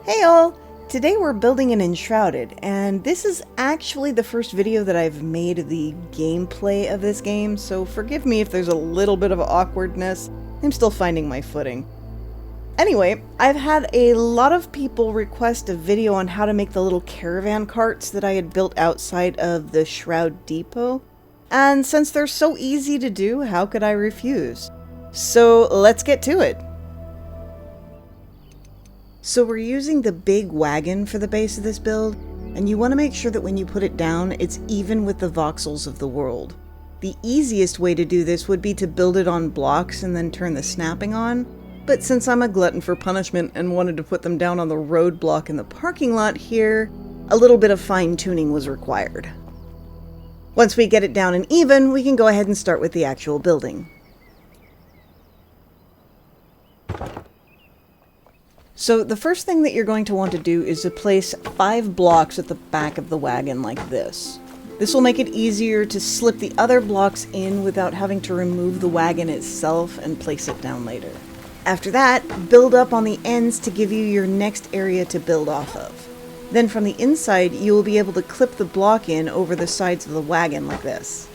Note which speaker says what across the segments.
Speaker 1: Hey all! Today we're building an Enshrouded, and this is actually the first video that I've made of the gameplay of this game, so forgive me if there's a little bit of awkwardness. I'm still finding my footing. Anyway, I've had a lot of people request a video on how to make the little caravan carts that I had built outside of the Shroud Depot, and since they're so easy to do, how could I refuse? So let's get to it! So we're using the big wagon for the base of this build, and you want to make sure that when you put it down, it's even with the voxels of the world. The easiest way to do this would be to build it on blocks and then turn the snapping on, but since I'm a glutton for punishment and wanted to put them down on the road block in the parking lot here, a little bit of fine-tuning was required. Once we get it down and even, we can go ahead and start with the actual building. So the first thing that you're going to want to do is to place 5 blocks at the back of the wagon like this. This will make it easier to slip the other blocks in without having to remove the wagon itself and place it down later. After that, build up on the ends to give you your next area to build off of. Then from the inside, you will be able to clip the block in over the sides of the wagon like this.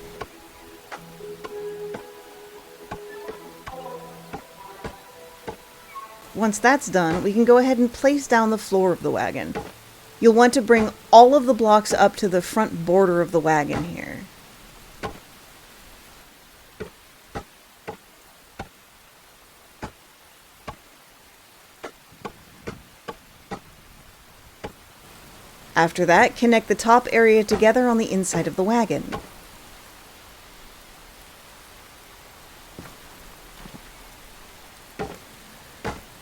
Speaker 1: Once that's done, we can go ahead and place down the floor of the wagon. You'll want to bring all of the blocks up to the front border of the wagon here. After that, connect the top area together on the inside of the wagon.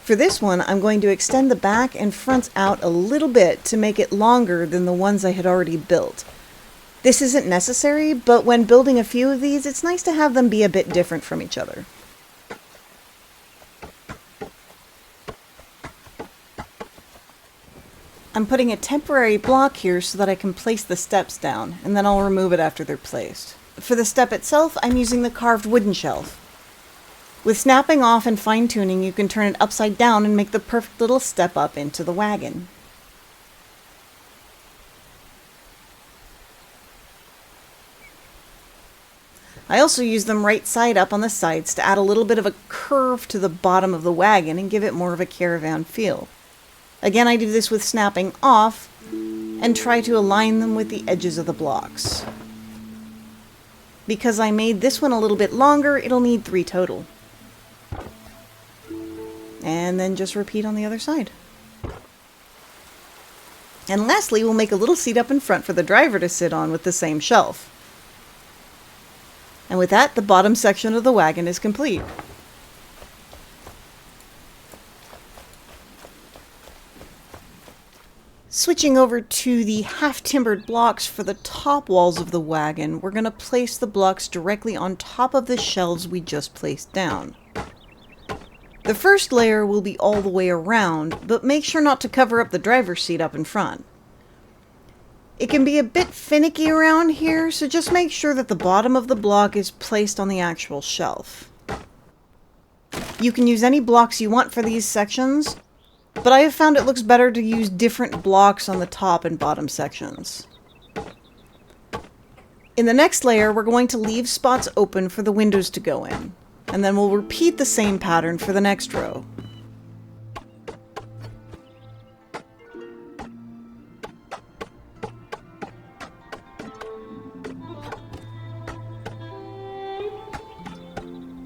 Speaker 1: For this one, I'm going to extend the back and fronts out a little bit to make it longer than the ones I had already built. This isn't necessary, but when building a few of these, it's nice to have them be a bit different from each other. I'm putting a temporary block here so that I can place the steps down, and then I'll remove it after they're placed. For the step itself, I'm using the carved wooden shelf. With snapping off and fine-tuning, you can turn it upside down and make the perfect little step up into the wagon. I also use them right side up on the sides to add a little bit of a curve to the bottom of the wagon and give it more of a caravan feel. Again, I do this with snapping off and try to align them with the edges of the blocks. Because I made this one a little bit longer, it'll need 3 total. And then just repeat on the other side. And lastly, we'll make a little seat up in front for the driver to sit on with the same shelf. And with that, the bottom section of the wagon is complete. Switching over to the half-timbered blocks for the top walls of the wagon, we're going to place the blocks directly on top of the shelves we just placed down. The first layer will be all the way around, but make sure not to cover up the driver's seat up in front. It can be a bit finicky around here, so just make sure that the bottom of the block is placed on the actual shelf. You can use any blocks you want for these sections, but I have found it looks better to use different blocks on the top and bottom sections. In the next layer, we're going to leave spots open for the windows to go in, and then we'll repeat the same pattern for the next row.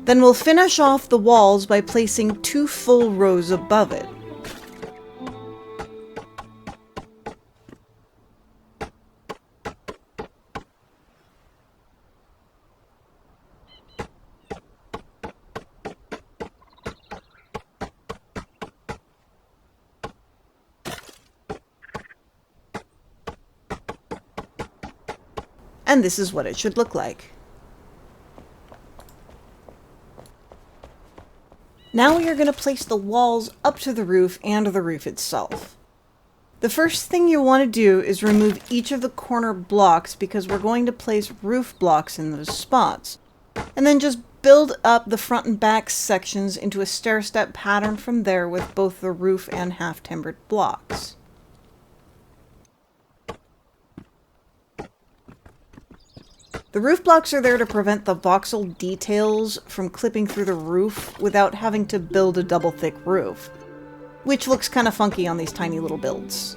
Speaker 1: Then we'll finish off the walls by placing 2 full rows above it. And this is what it should look like. Now we are going to place the walls up to the roof and the roof itself. The first thing you want to do is remove each of the corner blocks because we're going to place roof blocks in those spots. And then just build up the front and back sections into a stair-step pattern from there with both the roof and half-timbered blocks. The roof blocks are there to prevent the voxel details from clipping through the roof without having to build a double thick roof, which looks kind of funky on these tiny little builds.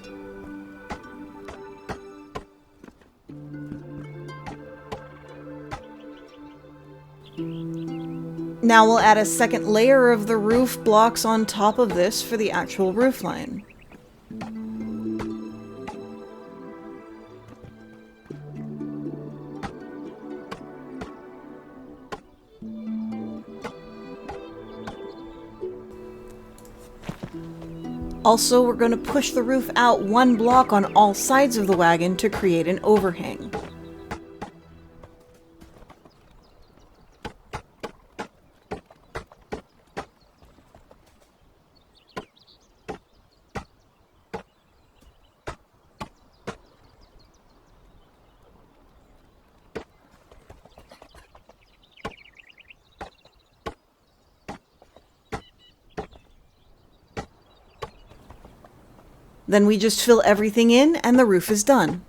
Speaker 1: Now we'll add a second layer of the roof blocks on top of this for the actual roof line. Also, we're going to push the roof out one block on all sides of the wagon to create an overhang. Then we just fill everything in and the roof is done.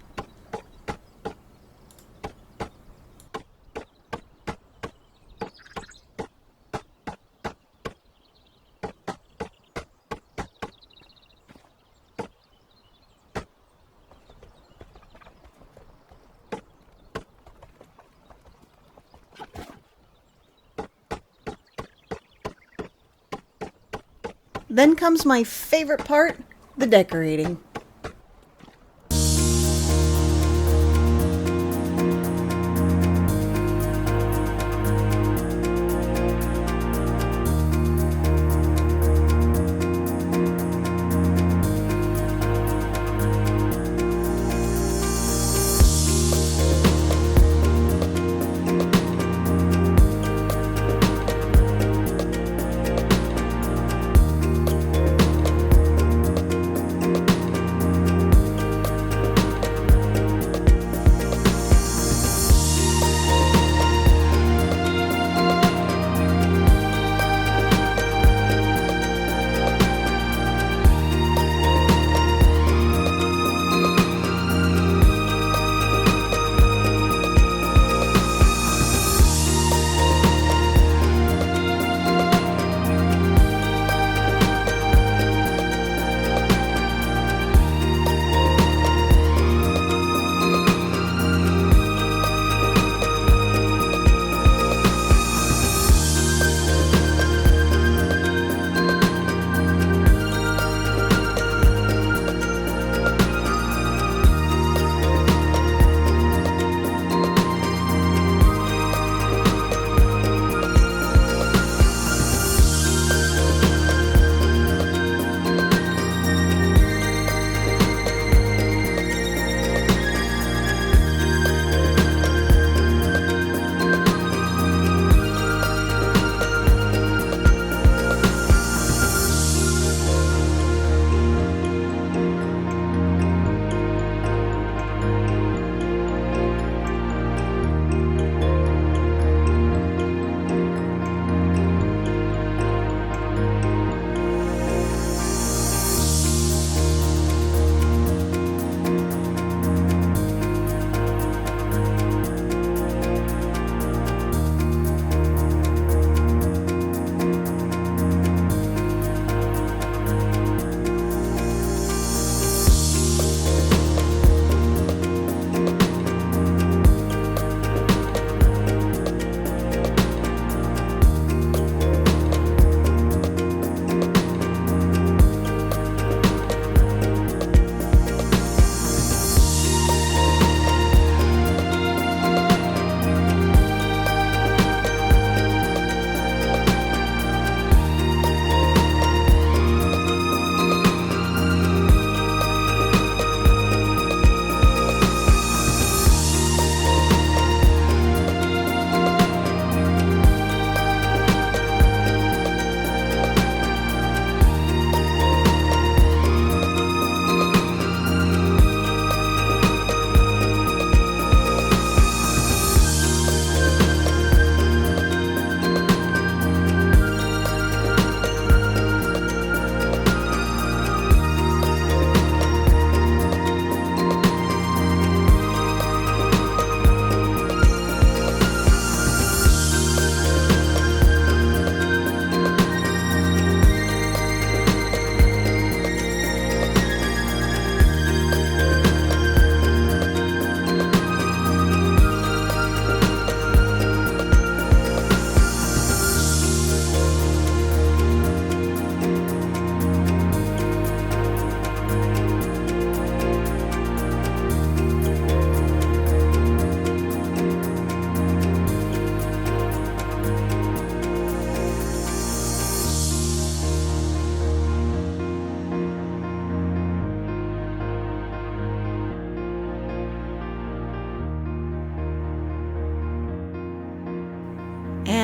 Speaker 1: Then comes my favorite part, the decorating.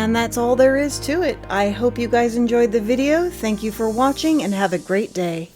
Speaker 1: And that's all there is to it. I hope you guys enjoyed the video. Thank you for watching and have a great day.